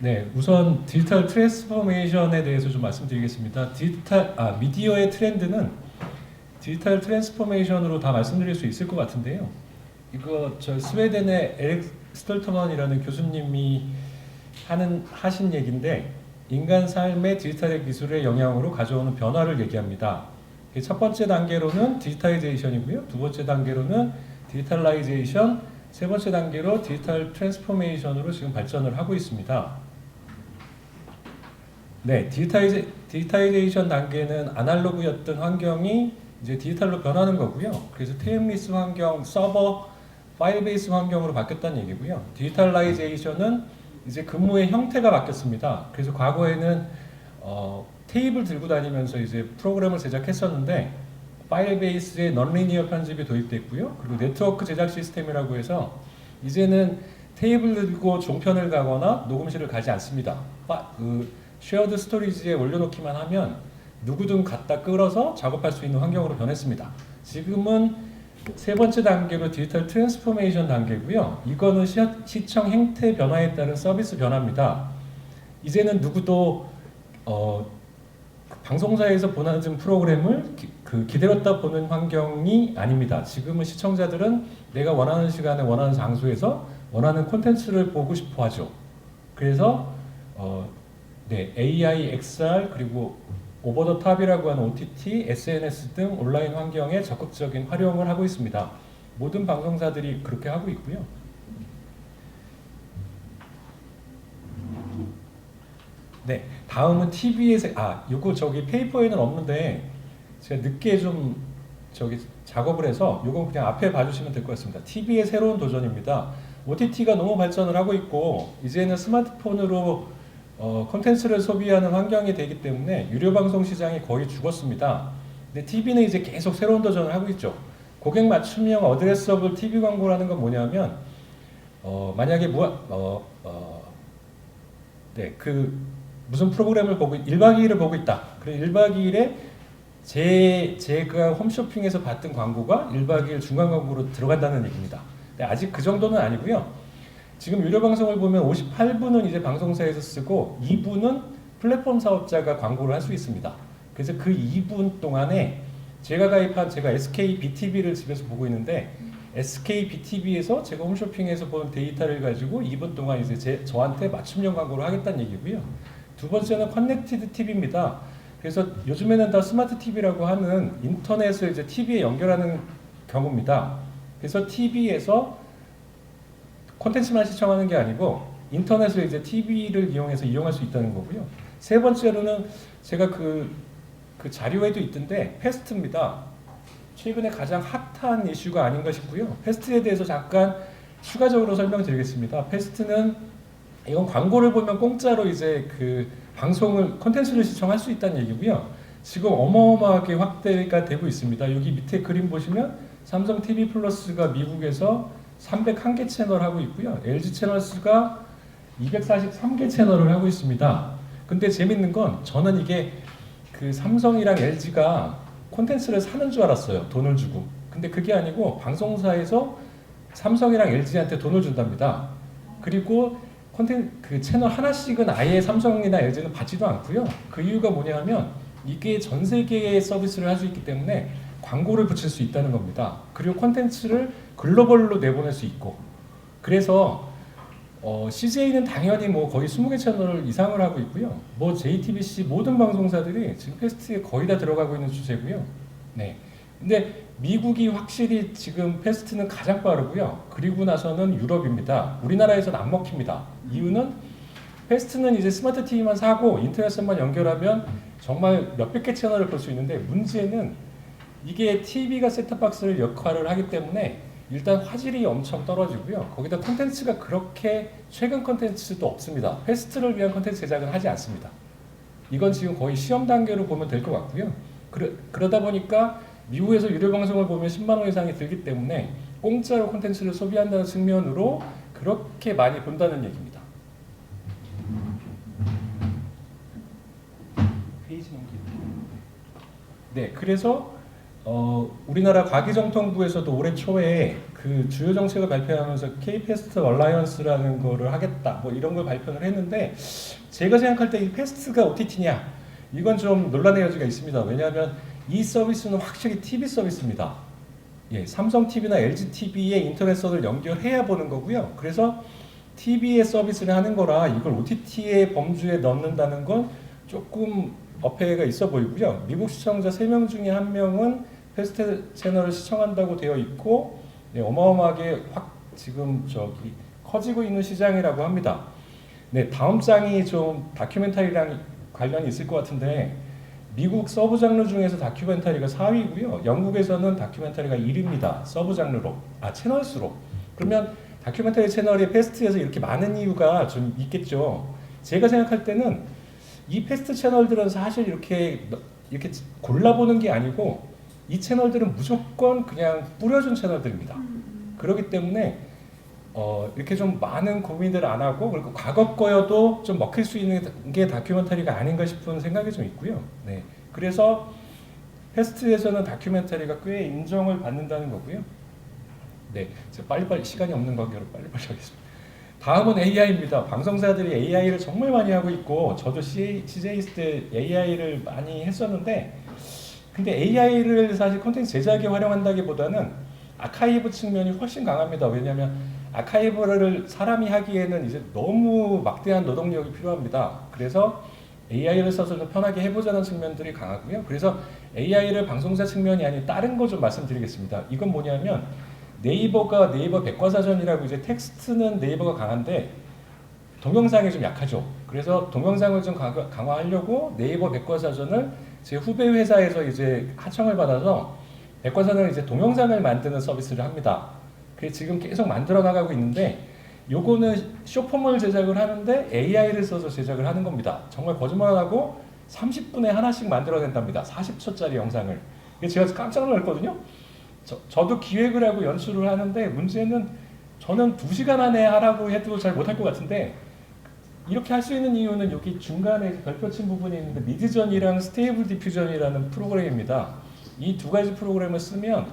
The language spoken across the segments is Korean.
네, 우선 디지털 트랜스포메이션에 대해서 좀 말씀드리겠습니다. 미디어의 트렌드는 디지털 트랜스포메이션으로 다 말씀드릴 수 있을 것 같은데요. 이거 저 스웨덴의 에릭 스톨터먼이라는 교수님이 하신 얘기인데, 인간 삶의 디지털의 기술의 영향으로 가져오는 변화를 얘기합니다. 첫 번째 단계로는 디지타이제이션이고요. 두 번째 단계로는 디지털라이제이션, 세 번째 단계로 디지털 트랜스포메이션으로 지금 발전을 하고 있습니다. 네, 디지타이제이션 단계는 아날로그였던 환경이 이제 디지털로 변하는 거고요. 그래서 테임리스 환경, 서버, 파일 베이스 환경으로 바뀌었다는 얘기고요. 디지털라이제이션은 이제 근무의 형태가 바뀌었습니다. 그래서 과거에는 테이블 들고 다니면서 이제 프로그램을 제작했었는데 파일 베이스에 넌리니어 편집이 도입됐고요. 그리고 네트워크 제작 시스템이라고 해서 이제는 테이블 들고 종편을 가거나 녹음실을 가지 않습니다. 쉐어드 스토리지에 올려놓기만 하면 누구든 갖다 끌어서 작업할 수 있는 환경으로 변했습니다. 지금은 세 번째 단계로 디지털 트랜스포메이션 단계고요. 이거는 시청 행태 변화에 따른 서비스 변화입니다. 이제는 누구도 방송사에서 보는 프로그램을 기다렸다 보는 환경이 아닙니다. 지금은 시청자들은 내가 원하는 시간에 원하는 장소에서 원하는 콘텐츠를 보고 싶어 하죠. 그래서 네, AI, XR 그리고 오버 더 탑이라고 하는 OTT, SNS 등 온라인 환경에 적극적인 활용을 하고 있습니다. 모든 방송사들이 그렇게 하고 있고요. 네, 다음은 TV에서 요거 저기 페이퍼에는 없는데 제가 늦게 좀 저기 작업을 해서 요건 그냥 앞에 봐주시면 될 것 같습니다. TV의 새로운 도전입니다. OTT가 너무 발전을 하고 있고 이제는 스마트폰으로 콘텐츠를 소비하는 환경이 되기 때문에 유료 방송 시장이 거의 죽었습니다. 근데 TV는 이제 계속 새로운 도전을 하고 있죠. 고객 맞춤형 어드레서블 TV 광고라는 건 뭐냐면 만약에 무슨 프로그램을 보고 1박 2일을 보고 있다. 그럼 1박 2일에 제가 홈쇼핑에서 봤던 광고가 1박 2일 중간 광고로 들어간다는 얘기입니다. 근데 아직 그 정도는 아니고요. 지금 유료 방송을 보면 58분은 이제 방송사에서 쓰고 2분은 플랫폼 사업자가 광고를 할 수 있습니다. 그래서 그 2분 동안에 제가 SK BTV를 집에서 보고 있는데 SK BTV에서 제가 홈쇼핑에서 본 데이터를 가지고 2분 동안 이제 저한테 맞춤형 광고를 하겠다는 얘기고요. 두 번째는 커넥티드 TV입니다. 그래서 요즘에는 다 스마트 TV라고 하는 인터넷을 이제 TV에 연결하는 경우입니다. 그래서 TV에서 콘텐츠만 시청하는 게 아니고 인터넷을 이제 TV를 이용해서 이용할 수 있다는 거고요. 세 번째로는 제가 그 자료에도 있던데 패스트입니다. 최근에 가장 핫한 이슈가 아닌가 싶고요. 패스트에 대해서 잠깐 추가적으로 설명드리겠습니다. 패스트는 이건 광고를 보면 공짜로 이제 콘텐츠를 시청할 수 있다는 얘기고요. 지금 어마어마하게 확대가 되고 있습니다. 여기 밑에 그림 보시면 삼성 TV 플러스가 미국에서 301개 채널 하고 있고요. LG 채널스가 243개 채널을 하고 있습니다. 근데 재밌는 건 저는 이게 삼성이랑 LG가 콘텐츠를 사는 줄 알았어요. 돈을 주고. 근데 그게 아니고 방송사에서 삼성이랑 LG한테 돈을 준답니다. 그리고 채널 하나씩은 아예 삼성이나 LG는 받지도 않고요. 그 이유가 뭐냐면 이게 전 세계의 서비스를 할 수 있기 때문에 광고를 붙일 수 있다는 겁니다. 그리고 콘텐츠를 글로벌로 내보낼 수 있고. 그래서 CJ는 당연히 거의 20개 채널 이상을 하고 있고요. JTBC 모든 방송사들이 지금 패스트에 거의 다 들어가고 있는 추세고요. 네. 근데 미국이 확실히 지금 패스트는 가장 빠르고요. 그리고 나서는 유럽입니다. 우리나라에서는 안 먹힙니다. 이유는 패스트는 이제 스마트 TV만 사고 인터넷만 연결하면 정말 몇백 개 채널을 볼 수 있는데 문제는 이게 TV가 셋탑박스를 역할을 하기 때문에 일단 화질이 엄청 떨어지고요. 거기다 콘텐츠가 그렇게 최근 콘텐츠도 없습니다. 패스트를 위한 콘텐츠 제작은 하지 않습니다. 이건 지금 거의 시험 단계로 보면 될 것 같고요. 그러다 보니까 미국에서 유료 방송을 보면 10만 원 이상이 들기 때문에 공짜로 콘텐츠를 소비한다는 측면으로 그렇게 많이 본다는 얘기입니다. 페이지 넘기기. 네, 그래서 우리나라 과기정통부에서도 올해 초에 그 주요 정책을 발표하면서 K-패스트 얼라이언스라는 거를 하겠다 뭐 이런 걸 발표를 했는데 제가 생각할 때 이 패스트가 OTT냐 이건 좀 논란의 여지가 있습니다. 왜냐하면 이 서비스는 확실히 TV 서비스입니다. 예, 삼성 TV나 LG TV의 인터넷선을 연결해야 보는 거고요. 그래서 TV의 서비스를 하는 거라 이걸 OTT의 범주에 넣는다는 건 조금 어폐가 있어 보이고요. 미국 시청자 3명 중에 1명은 패스트 채널을 시청한다고 되어 있고 네, 어마어마하게 확 지금 저기 커지고 있는 시장이라고 합니다. 네, 다음 장이 좀 다큐멘터리랑 관련이 있을 것 같은데 미국 서브 장르 중에서 다큐멘터리가 4위고요. 영국에서는 다큐멘터리가 1위입니다. 서브 장르로, 채널 수로. 그러면 다큐멘터리 채널이 패스트에서 이렇게 많은 이유가 좀 있겠죠. 제가 생각할 때는 이 패스트 채널들은 사실 이렇게 골라보는 게 아니고 이 채널들은 무조건 그냥 뿌려준 채널들입니다. 그렇기 때문에 이렇게 좀 많은 고민들 안 하고 그리고 과거 거여도 좀 먹힐 수 있는 게 다큐멘터리가 아닌가 싶은 생각이 좀 있고요. 네, 그래서 패스트에서는 다큐멘터리가 꽤 인정을 받는다는 거고요. 네, 제가 빨리빨리 시간이 없는 관계로 빨리빨리 하겠습니다. 다음은 AI입니다. 방송사들이 AI를 정말 많이 하고 있고 저도 CJ 있을 때 AI를 많이 했었는데 근데 AI를 사실 콘텐츠 제작에 활용한다기보다는 아카이브 측면이 훨씬 강합니다. 왜냐하면 아카이브를 사람이 하기에는 이제 너무 막대한 노동력이 필요합니다. 그래서 AI를 써서 좀 편하게 해보자는 측면들이 강하고요. 그래서 AI를 방송사 측면이 아닌 다른 거 좀 말씀드리겠습니다. 이건 뭐냐면 네이버가 네이버 백과사전이라고 이제 텍스트는 네이버가 강한데 동영상이 좀 약하죠. 그래서 동영상을 좀 강화하려고 네이버 백과사전을 제 후배 회사에서 이제 하청을 받아서 백과사전을 이제 동영상을 만드는 서비스를 합니다. 그게 지금 계속 만들어 나가고 있는데 요거는 쇼폼을 제작을 하는데 AI를 써서 제작을 하는 겁니다. 정말 거짓말 안 하고 30분에 하나씩 만들어낸답니다. 40초짜리 영상을. 제가 깜짝 놀랐거든요. 저도 기획을 하고 연출을 하는데 문제는 저는 2시간 안에 하라고 해도 잘 못할 것 같은데 이렇게 할 수 있는 이유는 여기 중간에 별표친 부분이 있는데 미드전이랑 스테이블 디퓨전이라는 프로그램입니다. 이 두 가지 프로그램을 쓰면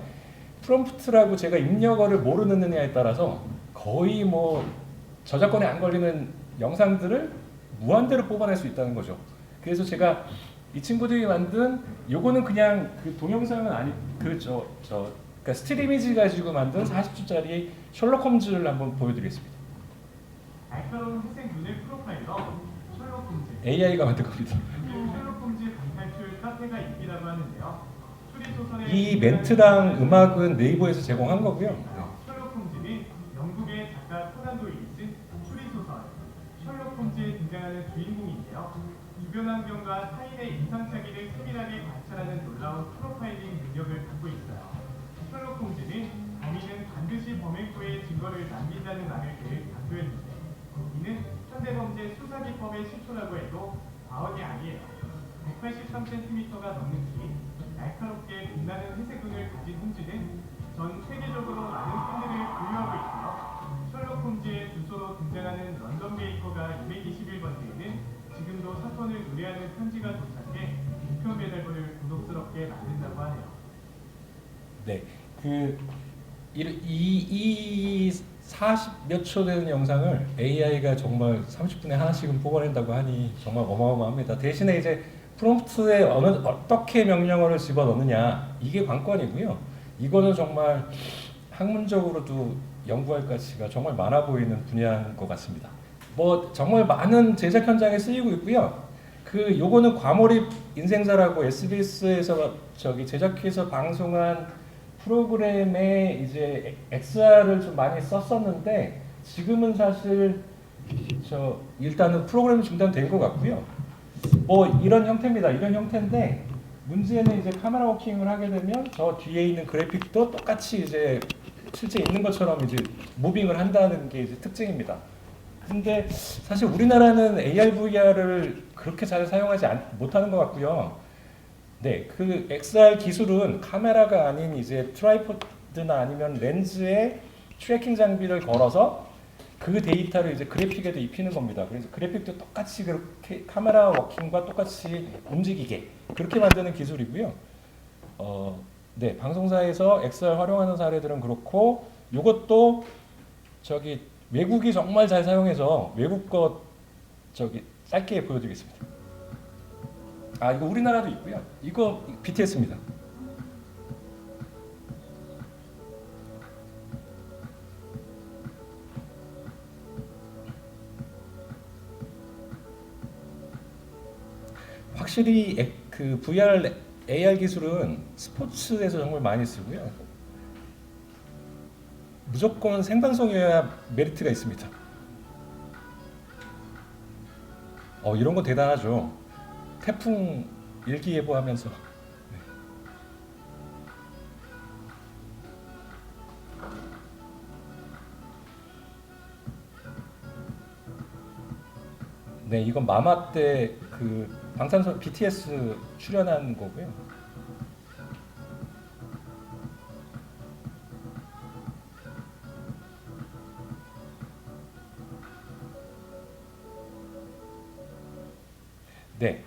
프롬프트라고 제가 입력어를 뭐로 넣느냐에 따라서 거의 뭐 저작권에 안 걸리는 영상들을 무한대로 뽑아낼 수 있다는 거죠. 그래서 제가 이 친구들이 만든 요거는 그냥 그 동영상은 아니 그러니까 스틸 이미지 가지고 만든 40초짜리 셜록 홈즈를 한번 보여드리겠습니다. 날카로운 회색 눈의 프로파일러 셜록 홈즈. AI가 만든 겁니다. 셜록 홈즈 방탈출 카페가 있기라고 하는데요. 이 멘트랑 음악은 네이버에서 제공한 거고요. 셜록 홈즈는 영국의 작가 코난 도일이 쓴 추리소설 셜록 홈즈에 등장하는 주인공인데요. 주변 환경과 타인의 인상착의를 세밀하게 관찰하는 놀라운 프로파일링 능력을 갖고 있어요. 셜록 홈즈는 범인은 반드시 범행부의 증거를 남긴다는 말을 늘 강조했는데 이는 현대범죄 수사기법의 시초라고 해도 과언이 아니에요. 183cm가 넘는 키, 날카롭게 빛나는 회색 눈을 가진 홈즈는 전 세계적으로 많은 팬들을 보유하고 있고요. 셜록 홈즈의 주소로 등장하는 런던 베이커가 221번지에는 지금도 사건을 의뢰하는 편지가 도착해 우편 배달부를 곤혹스럽게 만든다고 하네요. 네, 이 40몇 초 되는 영상을 AI가 정말 30분에 하나씩은 뽑아낸다고 하니 정말 어마어마합니다. 대신에 이제 프롬프트에 어떻게 명령어를 집어넣느냐 이게 관건이고요. 이거는 정말 학문적으로도 연구할 가치가 정말 많아 보이는 분야인 것 같습니다. 뭐 정말 많은 제작 현장에 쓰이고 있고요. 요거는 과몰입 인생사라고 SBS에서 제작해서 방송한 프로그램에 이제 XR을 좀 많이 썼었는데 지금은 사실 일단은 프로그램이 중단된 것 같고요. 뭐 이런 형태입니다. 이런 형태인데 문제는 이제 카메라 워킹을 하게 되면 저 뒤에 있는 그래픽도 똑같이 이제 실제 있는 것처럼 이제 무빙을 한다는 게 이제 특징입니다. 근데 사실 우리나라는 AR, VR을 그렇게 잘 사용하지 못하는 것 같고요. 네, 그 XR 기술은 카메라가 아닌 이제 트라이포드나 아니면 렌즈에 트래킹 장비를 걸어서 그 데이터를 이제 그래픽에도 입히는 겁니다. 그래서 그래픽도 똑같이 그렇게 카메라 워킹과 똑같이 움직이게 그렇게 만드는 기술이고요. 네, 방송사에서 XR 활용하는 사례들은 그렇고 요것도 저기 외국이 정말 잘 사용해서 외국 거 저기 짧게 보여드리겠습니다. 아 이거 우리나라도 있고요. 이거 BTS입니다. 확실히 그 VR, AR 기술은 스포츠에서 정말 많이 쓰고요. 무조건 생방송이어야 메리트가 있습니다. 이런 거 대단하죠. 태풍 일기예보하면서. 네, 이건 마마 때 그 방탄소 BTS 출연한 거고요. 네,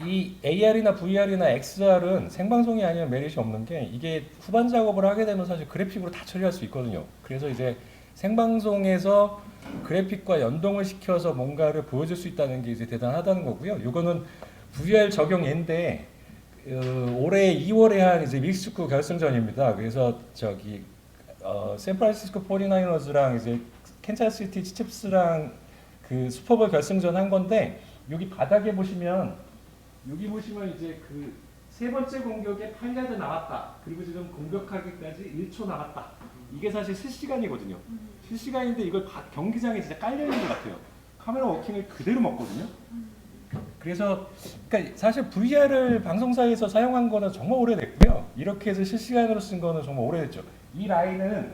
이 AR이나 VR이나 XR은 생방송이 아니면 메리트 없는 게 이게 후반 작업을 하게 되면 사실 그래픽으로 다 처리할 수 있거든요. 그래서 이제 생방송에서 그래픽과 연동을 시켜서 뭔가를 보여줄 수 있다는 게 이제 대단하다는 거고요. 이거는 VR 적용 예인데 올해 2월에 한 이제 믹스축구 결승전입니다. 그래서 저기 샌프란시스코 49어즈랑 이제 캔자스시티 치프스랑 그 슈퍼볼 결승전 한 건데 여기 바닥에 보시면 이제 그 세 번째 공격에 8야드 나왔다. 그리고 지금 공격하기까지 1초 남았다. 이게 사실 실시간이거든요. 실시간인데 이걸 경기장에 진짜 깔려 있는 것 같아요. 카메라 워킹을 그대로 먹거든요. 그래서 그러니까 사실 VR을 방송사에서 사용한 거는 정말 오래됐고요. 이렇게 해서 실시간으로 쓴 거는 정말 오래됐죠. 이 라인은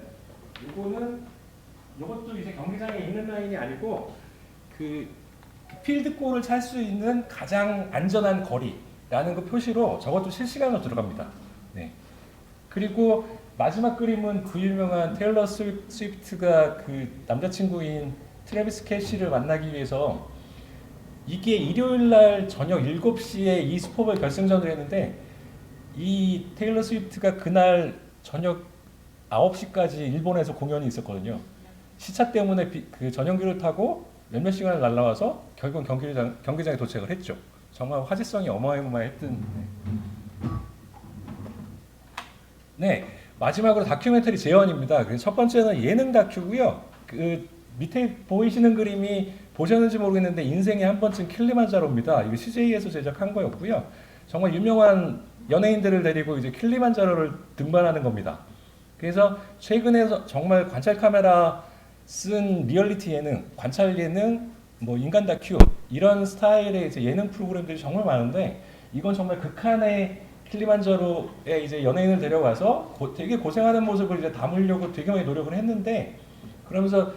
이것도 이제 경기장에 있는 라인이 아니고 그 필드골을 찰 수 있는 가장 안전한 거리라는 그 표시로 저것도 실시간으로 들어갑니다. 네. 그리고 마지막 그림은 그 유명한 테일러 스위프트가 그 남자친구인 트래비스 켈시를 만나기 위해서 이게 일요일 날 저녁 7시에 이 슈퍼볼 결승전을 했는데 이 테일러 스위프트가 그날 저녁 9시까지 일본에서 공연이 있었거든요. 시차 때문에 그 전용기를 타고 몇몇 시간을 날라와서 결국 경기장에 도착을 했죠. 정말 화제성이 어마어마했던. 네, 마지막으로 다큐멘터리 재현입니다. 그래서 첫 번째는 예능 다큐고요. 그 밑에 보이시는 그림이 보셨는지 모르겠는데 인생에 한 번쯤 킬리만자로입니다. 이거 CJ에서 제작한 거였고요. 정말 유명한 연예인들을 데리고 이제 킬리만자로를 등반하는 겁니다. 그래서 최근에 정말 관찰 카메라 쓴 리얼리티 예능, 관찰 예능, 뭐 인간 다큐 이런 스타일의 이제 예능 프로그램들이 정말 많은데 이건 정말 극한의 킬리만자로에 이제 연예인을 데려가서 되게 고생하는 모습을 이제 담으려고 되게 많이 노력을 했는데 그러면서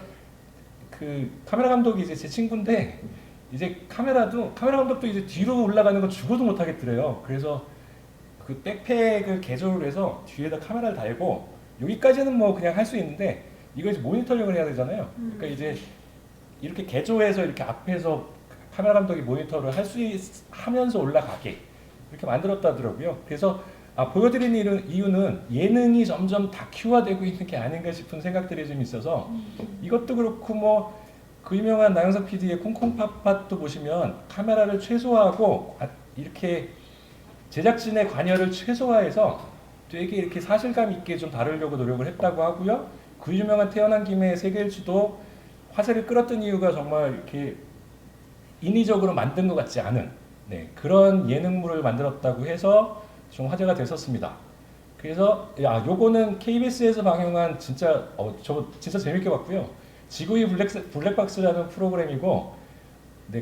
그 카메라 감독이 이제 제 친구인데 이제 카메라 감독도 이제 뒤로 올라가는 거 죽어도 못 하겠더래요. 그래서 그 백팩을 개조를 해서 뒤에다 카메라를 달고 여기까지는 뭐 그냥 할 수 있는데 이거 이제 모니터링을 해야 되잖아요. 그러니까 이제 이렇게 개조해서 이렇게 앞에서 카메라 감독이 모니터를 하면서 올라가게 이렇게 만들었다더라고요. 그래서 보여드리는 이유는 예능이 점점 다큐화되고 있는 게 아닌가 싶은 생각들이 좀 있어서 이것도 그렇고 뭐 그 유명한 나영석 PD의 콩콩팥팥도 보시면 카메라를 최소화하고 이렇게 제작진의 관여를 최소화해서 되게 이렇게 사실감 있게 좀 다루려고 노력을 했다고 하고요. 그 유명한 태어난 김에 세계일주도 화제를 끌었던 이유가 정말 이렇게 인위적으로 만든 것 같지 않은 그런 예능물을 만들었다고 해서 좀 화제가 됐었습니다. 그래서 요거는 KBS에서 방영한 진짜 저 진짜 재밌게 봤고요. 지구의 블랙박스라는 프로그램이고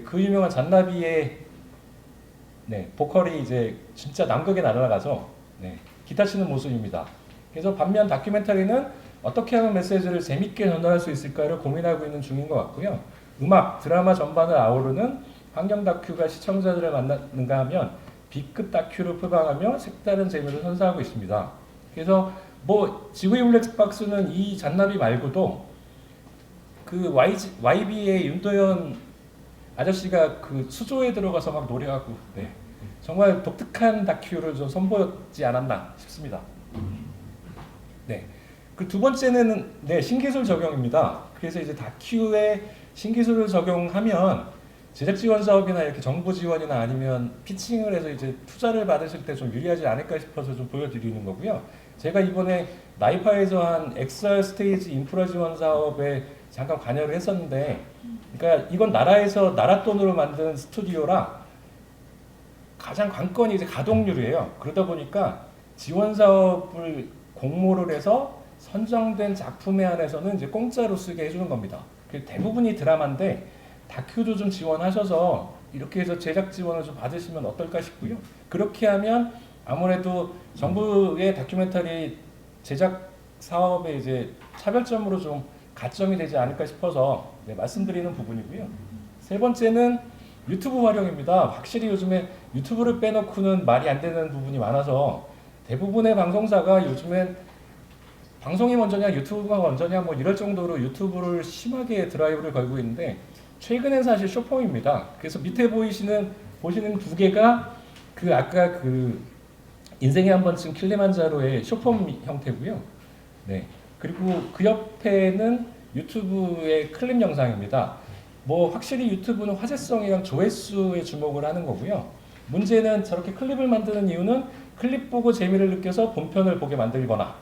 그 유명한 잔나비의 보컬이 이제 진짜 남극에 날아가서 기타 치는 모습입니다. 그래서 반면 다큐멘터리는 어떻게 하면 메시지를 재밌게 전달할 수 있을까를 고민하고 있는 중인 것 같고요. 음악, 드라마 전반을 아우르는 환경 다큐가 시청자들을 만나는가 하면 B급 다큐를 표방하며 색다른 재미를 선사하고 있습니다. 그래서 뭐 지구의 블랙박스는 이 잔나비 말고도 그 YB의 윤도현 아저씨가 그 수조에 들어가서 막 노래하고 정말 독특한 다큐를 좀 선보였지 않았나 싶습니다. 네. 그 두 번째는 네, 신기술 적용입니다. 그래서 이제 다큐에 신기술을 적용하면 제작 지원 사업이나 이렇게 정부 지원이나 아니면 피칭을 해서 이제 투자를 받으실 때 좀 유리하지 않을까 싶어서 좀 보여드리는 거고요. 제가 이번에 나이파에서 한 XR 스테이지 인프라 지원 사업에 잠깐 관여를 했었는데, 그러니까 이건 나라에서 나라 돈으로 만든 스튜디오라 가장 관건이 이제 가동률이에요. 그러다 보니까 지원 사업을 공모를 해서 선정된 작품에 한해서는 이제 공짜로 쓰게 해주는 겁니다. 대부분이 드라마인데 다큐도 좀 지원하셔서 이렇게 해서 제작 지원을 좀 받으시면 어떨까 싶고요. 그렇게 하면 아무래도 정부의 다큐멘터리 제작 사업에 이제 차별점으로 좀 가점이 되지 않을까 싶어서 네, 말씀드리는 부분이고요. 세 번째는 유튜브 활용입니다. 확실히 요즘에 유튜브를 빼놓고는 말이 안 되는 부분이 많아서 대부분의 방송사가 요즘엔 방송이 먼저냐 유튜브가 먼저냐 뭐 이럴 정도로 유튜브를 심하게 드라이브를 걸고 있는데, 최근엔 사실 쇼폼입니다. 그래서 밑에 보시는 두 개가 그 아까 그 인생에 한 번쯤 킬리만자로의 쇼폼 형태고요. 네. 그리고 그 옆에는 유튜브의 클립 영상입니다. 뭐 확실히 유튜브는 화제성이랑 조회수에 주목을 하는 거고요. 문제는 저렇게 클립을 만드는 이유는 클립 보고 재미를 느껴서 본편을 보게 만들거나,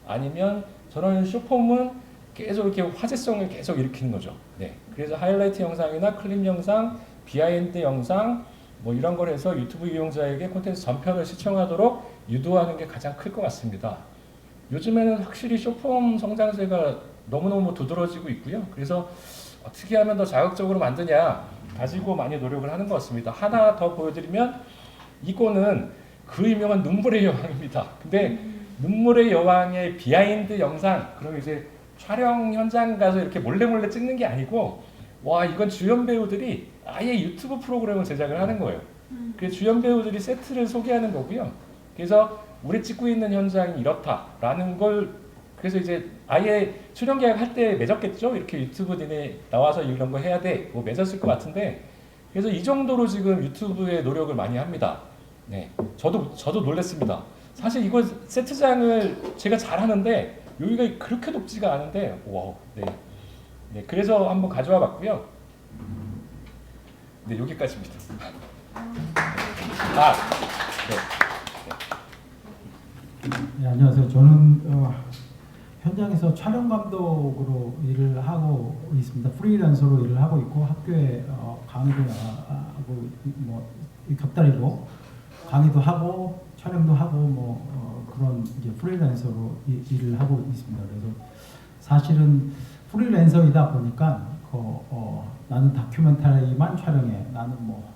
아니면 저런 쇼폼은 계속 이렇게 화제성을 계속 일으키는 거죠. 네. 그래서 하이라이트 영상이나 클립 영상, 비하인드 영상 뭐 이런 걸 해서 유튜브 이용자에게 콘텐츠 전편을 시청하도록 유도하는 게 가장 클 것 같습니다. 요즘에는 확실히 쇼폼 성장세가 너무너무 두드러지고 있고요. 그래서 어떻게 하면 더 자극적으로 만드냐 가지고 많이 노력을 하는 것 같습니다. 하나 더 보여드리면 이거는 그 유명한 눈물의 여왕입니다. 근데 눈물의 여왕의 비하인드 영상, 그럼 이제 촬영 현장 가서 이렇게 몰래 찍는 게 아니고, 와 이건 주연 배우들이 아예 유튜브 프로그램을 제작을 하는 거예요. 그래서 주연 배우들이 세트를 소개하는 거고요. 그래서 우리 찍고 있는 현장이 이렇다라는 걸, 그래서 이제 아예 출연 계약 할 때 맺었겠죠. 이렇게 유튜브 니네 나와서 이런 거 해야 돼, 뭐 맺었을 것 같은데, 그래서 이 정도로 지금 유튜브에 노력을 많이 합니다. 네, 저도 놀랐습니다. 사실 이거 세트장을 제가 잘 하는데 여기가 그렇게 높지가 않은데, 와, 네, 네, 그래서 한번 가져와 봤고요. 네, 여기까지입니다. 아, 네. 네, 안녕하세요. 저는 현장에서 촬영 감독으로 일을 하고 있습니다. 프리랜서로 일을 하고 있고, 학교에 강의도 하고 뭐 곁다리로 강의도 하고 촬영도 하고 그런 이제 프리랜서로 일을 하고 있습니다. 그래서 사실은 프리랜서이다 보니까 나는 다큐멘터리만 촬영해, 나는 뭐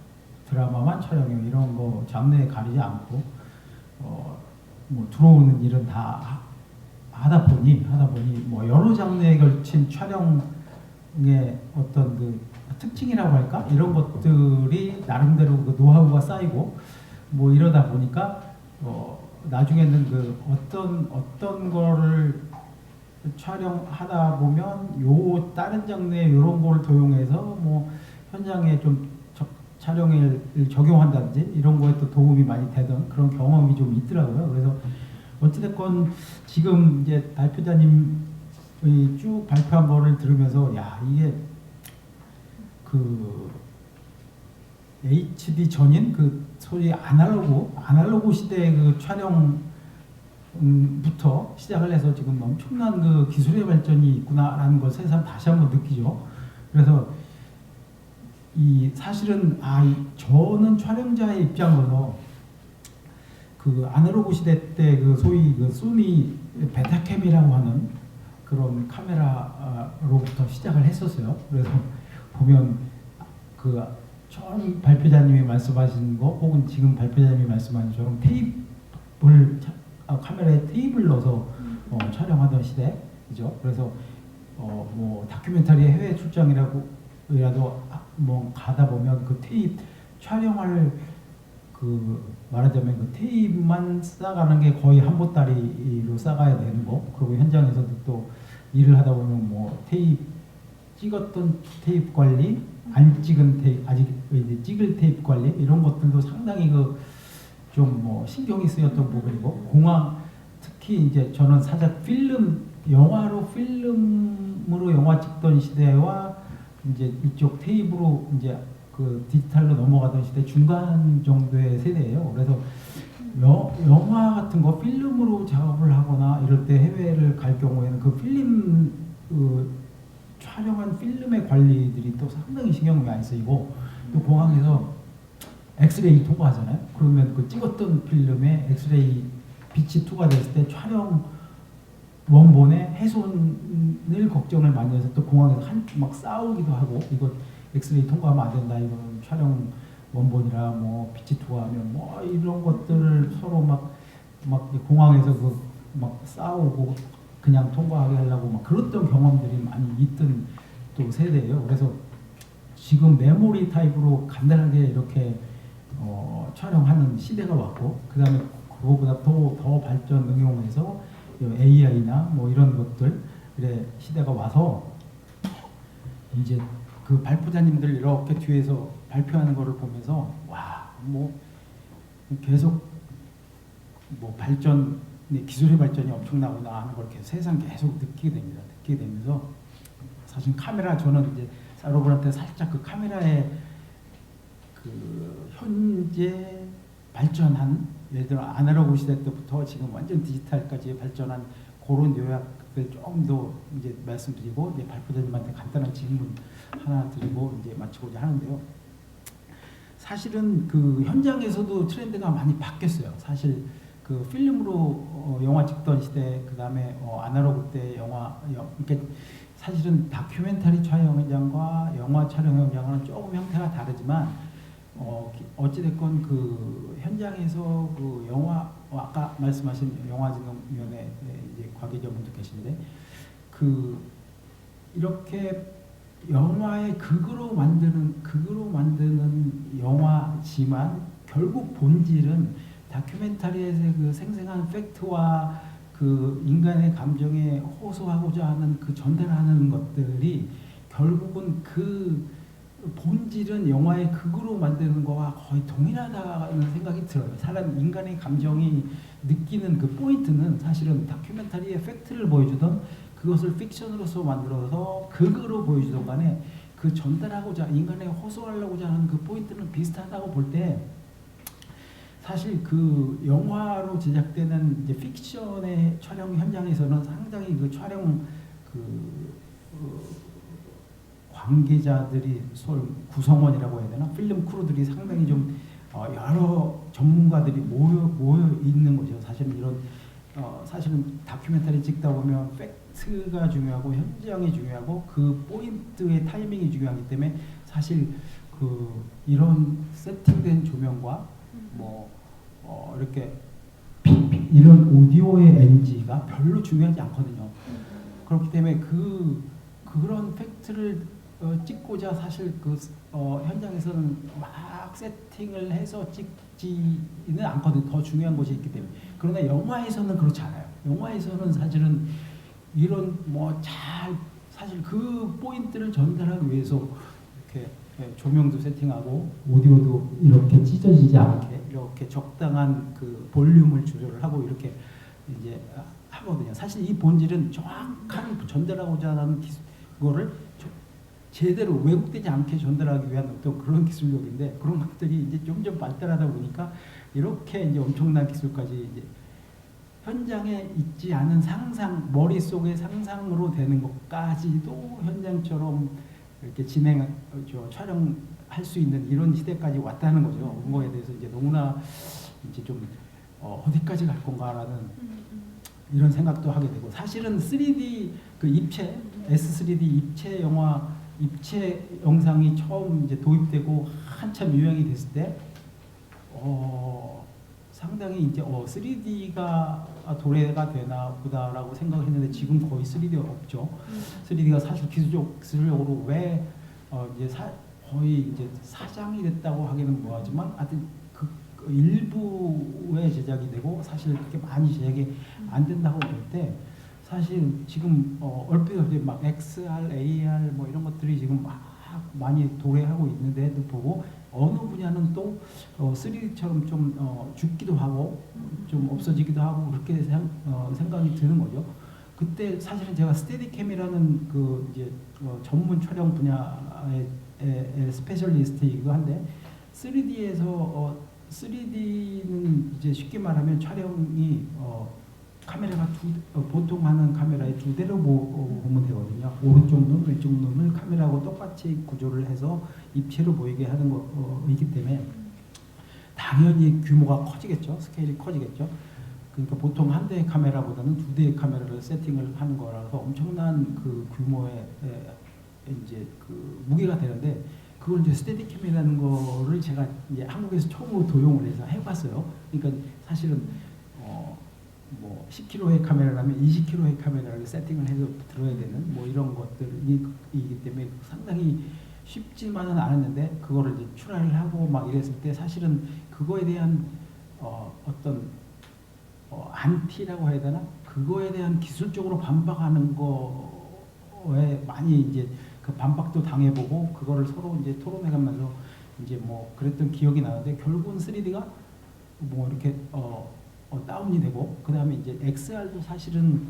드라마만 촬영해, 이런 거 장르에 가리지 않고 뭐 들어오는 일은 다 하다 보니 뭐 여러 장르에 걸친 촬영의 어떤 그 특징이라고 할까, 이런 것들이 나름대로 그 노하우가 쌓이고 뭐 이러다 보니까 나중에는 그 어떤 거를 촬영하다 보면 요 다른 장르의 이런 거를 도용해서 뭐 현장에 좀 촬영을 적용한다든지 이런 거에 또 도움이 많이 되던 그런 경험이 좀 있더라고요. 그래서 어찌됐건 지금 이제 발표자님의 쭉 발표한 거를 들으면서, 야, 이게 그 HD 전인 그 소위 아날로그 시대의 그 촬영부터 시작을 해서 지금 엄청난 그 기술의 발전이 있구나라는 걸 새삼 다시 한번 느끼죠. 그래서 사실은 저는 촬영자의 입장으로서 그 아날로그 시대 때 그 소위 그 소니 베타캠이라고 하는 그런 카메라로부터 시작을 했었어요. 그래서 보면 그 처음 발표자님이 말씀하신 거, 혹은 지금 발표자님이 말씀하신 처럼 카메라에 테이프를 넣어서 촬영하던 시대죠. 그래서 뭐 다큐멘터리 해외 출장이라도 뭐 가다 보면 그 테이프 촬영할 그 말하자면 그 테이프만 싸가는 게 거의 한 보따리로 싸가야 되는 거. 그리고 현장에서도 또 일을 하다 보면 뭐 테이프 찍었던 테이프 관리, 안 찍은 테이프, 아직 이제 찍을 테이프 관리 이런 것들도 상당히 그 좀 뭐 신경이 쓰였던 부분이고 공항 특히 이제 저는 사실 영화로 필름으로 영화 찍던 시대와 이제 이쪽 테이프로 이제 그 디지털로 넘어가던 시대 중간 정도의 세대예요. 그래서 영화 같은 거 필름으로 작업을 하거나 이럴 때 해외를 갈 경우에는 그 필름 촬영한 필름의 관리들이 또 상당히 신경이 많이 쓰이고 또 공항에서 엑스레이 통과하잖아요. 그러면 그 찍었던 필름에 엑스레이 빛이 투과됐을 때 촬영 원본의 훼손을 걱정을 많이 해서 또 공항에서 막 싸우기도 하고 이거 엑스레이 통과하면 안 된다. 이거는 촬영 원본이라 뭐 빛이 투과하면 뭐 이런 것들을 서로 막 공항에서 그 막 싸우고 그냥 통과하게 하려고 막 그랬던 경험들이 많이 있던 또 세대예요. 그래서 지금 메모리 타입으로 간단하게 이렇게 촬영하는 시대가 왔고 그다음에 그거보다 더 발전 응용해서 AI나 뭐 이런 것들의 시대가 와서 이제 그 발표자님들 이렇게 뒤에서 발표하는 거를 보면서 와 뭐 계속 뭐 기술의 발전이 엄청나구나 하는 걸 세상 계속 느끼게 됩니다. 느끼게 되면서 사실 카메라 저는 이제 여러분한테 살짝 그 카메라의 그 현재 발전한 예를 들어 아날로그 시대 때부터 지금 완전 디지털까지 발전한 그런 요약을 좀 더 이제 말씀드리고 이제 발표자님한테 간단한 질문 하나 드리고 이제 마치고자 하는데요. 사실은 그 현장에서도 트렌드가 많이 바뀌었어요. 사실 그 필름으로 영화 찍던 시대 그 다음에 아날로그 때 그러니까 사실은 다큐멘터리 촬영 현장과 영화 촬영 현장은 조금 형태가 다르지만 어찌됐건 그 현장에서 그 영화 아까 말씀하신 영화진흥위원회 이제 관계자분도 계신데 그 이렇게 영화의 극으로 만드는 영화지만 결국 본질은 다큐멘터리에서 그 생생한 팩트와 그 인간의 감정에 호소하고자 하는 그 전달하는 것들이 결국은 그 본질은 영화의 극으로 만드는 거와 거의 동일하다는 생각이 들어요. 인간의 감정이 느끼는 그 포인트는 사실은 다큐멘터리의 팩트를 보여주던 그것을 픽션으로서 만들어서 극으로 보여주던 간에 그 전달하고자 인간에 호소하려고자 하는 그 포인트는 비슷하다고 볼 때 사실 그 영화로 제작되는 이제 픽션의 촬영 현장에서는 상당히 그 촬영 관계자들이 구성원이라고 해야 되나 필름 크루들이 상당히 좀 여러 전문가들이 모여 있는 거죠. 사실은 이런 사실은 다큐멘터리 찍다 보면 팩트가 중요하고 현장이 중요하고 그 포인트의 타이밍이 중요하기 때문에 사실 그 이런 세팅된 조명과 뭐 이렇게 이런 오디오의 NG가 별로 중요하지 않거든요. 그렇기 때문에 그런 팩트를 찍고자 사실 현장에서는 막 세팅을 해서 찍지는 않거든요. 더 중요한 것이 있기 때문에. 그러나 영화에서는 그렇지 않아요. 영화에서는 사실은 이런 사실 그 포인트를 전달하기 위해서 이렇게 조명도 세팅하고 오디오도 이렇게 찢어지지 않게 이렇게 적당한 그 볼륨을 조절을 하고 이렇게 이제 하거든요. 사실 이 본질은 정확한 전달하고자 하는 그거를 제대로 왜곡되지 않게 전달하기 위한 어떤 그런 기술력인데 그런 것들이 이제 점점 발달하다 보니까 이렇게 이제 엄청난 기술까지 이제 현장에 있지 않은 머릿속의 상상으로 되는 것까지도 현장처럼 이렇게 촬영할 수 있는 이런 시대까지 왔다는 거죠. 그런 거에 대해서 이제 너무나 이제 좀 어디까지 갈 건가라는 이런 생각도 하게 되고 사실은 3D 그 S3D 입체 영상이 처음 이제 도입되고 한참 유행이 됐을 때 상당히 이제 3D가 도래가 되나 보다라고 생각했는데 지금 거의 3D가 없죠. 3D가 사실 기술적으로 왜 이제 거의 이제 사장이 됐다고 하기는 뭐하지만 하여튼 그 일부에 제작이 되고 사실 그렇게 많이 제작이 안 된다고 볼 때 사실 지금 얼핏 이제 막 XR, AR 뭐 이런 것들이 지금 막 많이 도래하고 있는데도 보고 어느 분야는 또 3D처럼 좀 죽기도 하고 좀 없어지기도 하고 그렇게 생각이 드는 거죠. 그때 사실은 제가 스테디캠이라는 그 이제 전문 촬영 분야의 스페셜리스트이기도 한데 3D에서 3D는 이제 쉽게 말하면 촬영이 카메라가 보통 하는 카메라의 두 대로 보면 되거든요. 오른쪽 눈, 왼쪽 눈을 카메라하고 똑같이 구조를 해서 입체로 보이게 하는 거이기 때문에 당연히 규모가 커지겠죠. 스케일이 커지겠죠. 그러니까 보통 한 대의 카메라보다는 두 대의 카메라를 세팅을 하는 거라서 엄청난 그 규모의 이제 그 무게가 되는데 그걸 이제 스테디캠이라는 거를 제가 이제 한국에서 처음으로 도용을 해서 해봤어요. 그러니까 사실은 뭐 10kg의 카메라라면 20kg의 카메라를 세팅을 해서 들어야 되는 뭐 이런 것들이기 때문에 상당히 쉽지만은 않았는데 그거를 이제 출하를 하고 막 이랬을 때 사실은 그거에 대한 어떤 안티라고 해야 되나? 그거에 대한 기술적으로 반박하는 거에 많이 이제 그 반박도 당해보고 그거를 서로 이제 토론해가면서 이제 뭐 그랬던 기억이 나는데 결국은 3D가 뭐 이렇게 다운이 되고 그 다음에 이제 XR도 사실은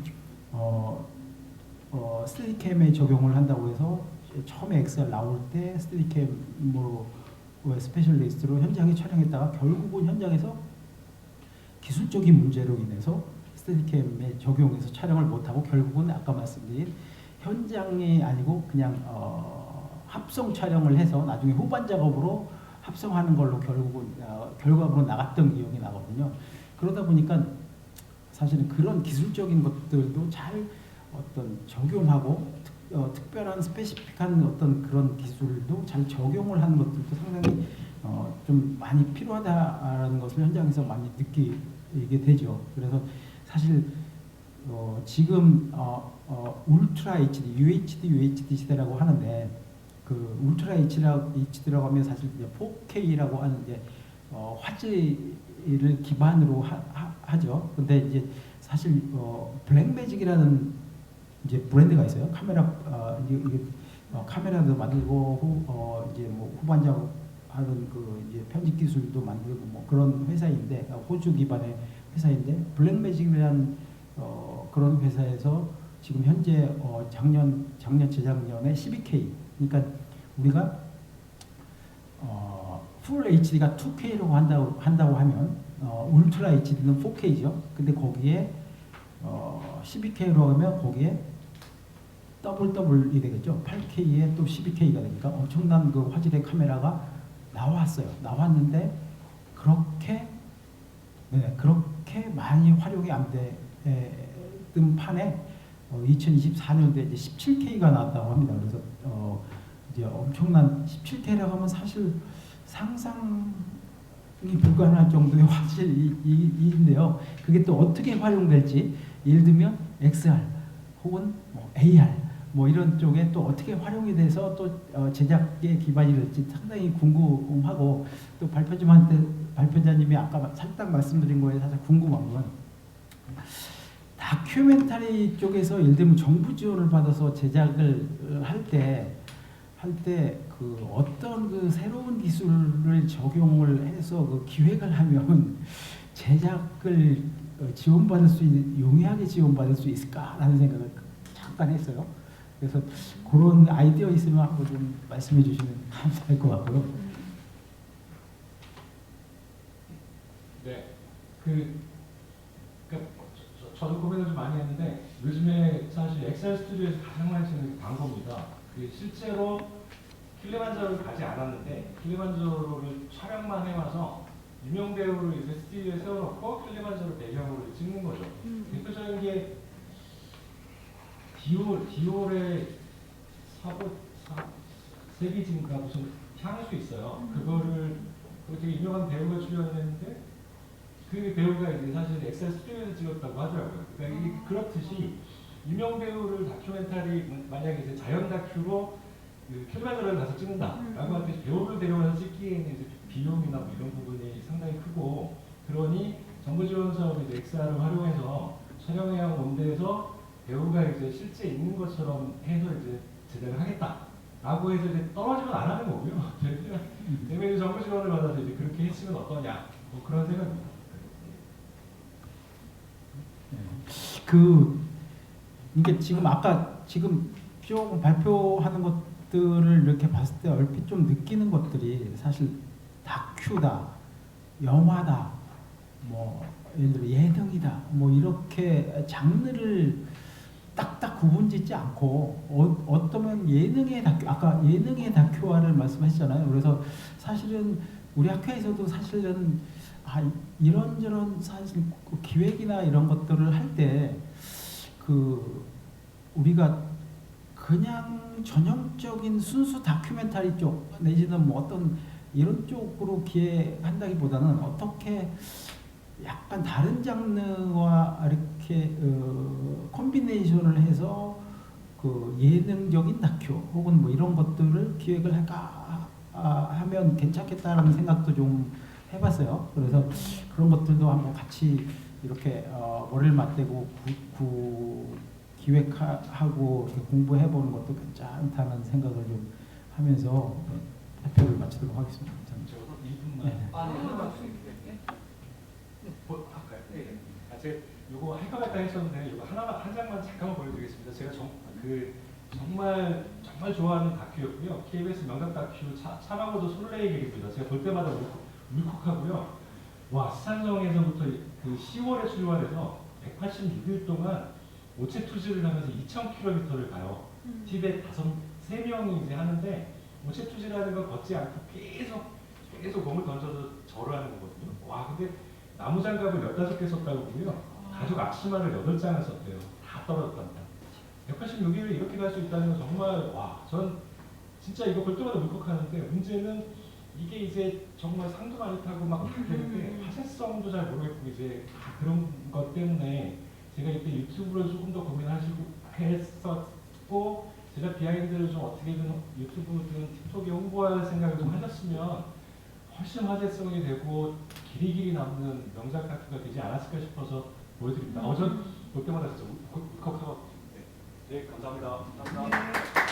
스테디캠에 적용을 한다고 해서 처음에 XR 나올 때 스테디캠으로 스페셜리스트로 현장에 촬영했다가 결국은 현장에서 기술적인 문제로 인해서 스테디캠에 적용해서 촬영을 못하고 결국은 아까 말씀드린 현장이 아니고 그냥 합성 촬영을 해서 나중에 후반 작업으로 합성하는 걸로 결국은 결과물로 나갔던 기억이 나거든요. 그러다 보니까 사실은 그런 기술적인 것들도 잘 어떤 적용하고 특별한 스페시픽한 어떤 그런 기술도 잘 적용을 하는 것들도 상당히 좀 많이 필요하다라는 것을 현장에서 많이 느끼게 되죠. 그래서 사실 지금 울트라 HD, UHD 시대라고 하는데 그 울트라 HD라고 하면 사실 이제 4K라고 하는 이제 화질을 기반으로 하죠. 근데 이제 사실 블랙매직이라는 이제 브랜드가 있어요. 이게 카메라도 만들고 이제 뭐 후반 작업하는 그 이제 편집 기술도 만들고 뭐 그런 회사인데 호주 기반의 회사인데 블랙매직이라는 그런 회사에서 지금 현재 작년 재작년에 12K 그러니까 우리가 풀 HD가 2K라고 한다고 하면 울트라 HD는 4K죠. 근데 거기에 12K로 하면 거기에 더블이 되겠죠. 8K에 또 12K가 되니까 엄청난 그 화질의 카메라가 나왔는데 그렇게 많이 활용이 안 되던 판에 2024년도에 이제 17K가 나왔다고 합니다. 그래서 이제 엄청난 17K라고 하면 사실 상상이 불가능할 정도의 화질인데요. 그게 또 어떻게 활용될지 예를 들면 XR 혹은 뭐 AR 뭐 이런 쪽에 또 어떻게 활용이 돼서 또 제작에 기반이 될지 상당히 궁금하고 또 발표자님이 아까 살짝 말씀드린 거에 사실 궁금한 건 다큐멘터리 쪽에서 예를 들면 정부 지원을 받아서 제작을 할 때 그 어떤 그 새로운 기술을 적용을 해서 그 기획을 하면 제작을 지원받을 수 있는 용이하게 지원받을 수 있을까라는 생각을 잠깐 했어요. 그래서 그런 아이디어 있으면 한번 좀 말씀해 주시면 감사할 것 같고요. 네, 저도 고민을 좀 많이 했는데 요즘에 사실 엑셀 스튜디오에서 가장 많이 쓰는 게 광고입니다. 실제로 킬리만자로를 가지 않았는데 킬리만자로를 촬영만 해와서 유명 배우를 이제 스튜디오에 세워놓고 킬리만자로 배경으로 찍는 거죠. 대표적인 게 디올의 세계진가 무슨 향수 있어요. 그거를 되게 유명한 배우가 출연했는데 그 배우가 이제 사실 엑셀 스튜디오에서 찍었다고 하더라고요. 그러니까 이게 그렇듯이 유명 배우를 다큐멘터리 만약에 이제 자연 다큐로 킬리만자로를 가서 찍는다라고 할 때 배우를 데려와서 찍기에는 이제 비용이나 뭐 이런 부분이 상당히 크고 그러니 정부 지원 사업이 XR을 활용해서 촬영해야 온 데에서 배우가 이제 실제 있는 것처럼 해서 이제 제작을 하겠다라고 해서 이제 떨어지면 안 하는 거고요. 저희가 대면의 정부 지원을 받아서 이제 그렇게 했으면 어떠냐 뭐 그런 생각입니다. 이게 지금 아까 지금 조금 발표하는 것들을 이렇게 봤을 때 얼핏 좀 느끼는 것들이 사실 다큐다, 영화다, 뭐 예를 들어 예능이다, 뭐 이렇게 장르를 딱딱 구분짓지 않고 어떠면 예능의 다큐, 아까 예능의 다큐화를 말씀하시잖아요. 그래서 사실은 우리 학회에서도 사실은 이런저런 사실 그 기획이나 이런 것들을 할 때 우리가 그냥 전형적인 순수 다큐멘터리 쪽 내지는 뭐 어떤 이런 쪽으로 기획한다기보다는 어떻게 약간 다른 장르와 이렇게 콤비네이션을 해서 그 예능적인 다큐 혹은 뭐 이런 것들을 기획을 할까 하면 괜찮겠다라는 생각도 좀 해봤어요. 그래서 그런 것들도 한번 같이 이렇게 머리를 맞대고 기획하고 이렇게 공부해보는 것도 괜찮다는 생각을 좀 하면서 발표를 마치도록 하겠습니다. 감사합니다. 저도 2분만. 네. 할까요? 네. 제가 요거 할 것 같다 했었는데 요거 한 장만 잠깐만 보여드리겠습니다. 제가 정말 좋아하는 다큐였고요. KBS 명작 다큐 참하고도 솔레의 길입니다. 제가 볼 때마다 울컥하고요. 와, 스산정에서부터 그 10월에 출발해서 186일 동안 오체 투지를 하면서 2,000km를 가요. 티벳 3명이 이제 하는데 오체 투지라는 건 걷지 않고 계속 공을 던져서 절을 하는 거거든요. 와, 근데 나무장갑을 15개 썼다고 보고요. 가죽 앞치마를 8장을 썼대요. 다 떨어졌답니다. 186일을 이렇게 갈 수 있다는 건 정말 전 진짜 이거 볼 때마다 울컥하는데 문제는 이게 이제 정말 상도 많이 타고 막 되는데 화제성도 잘 모르겠고 이제 그런 것 때문에 제가 이때 유튜브를 조금 더 고민하시고 했었고 제가 비하인드를 좀 어떻게든 유튜브든 틱톡에 홍보할 생각을 좀 하셨으면 훨씬 화제성이 되고 길이 남는 명작 다큐가 되지 않았을까 싶어서 보여드립니다. 전 볼 때마다 진짜 울컥하고 네, 감사합니다.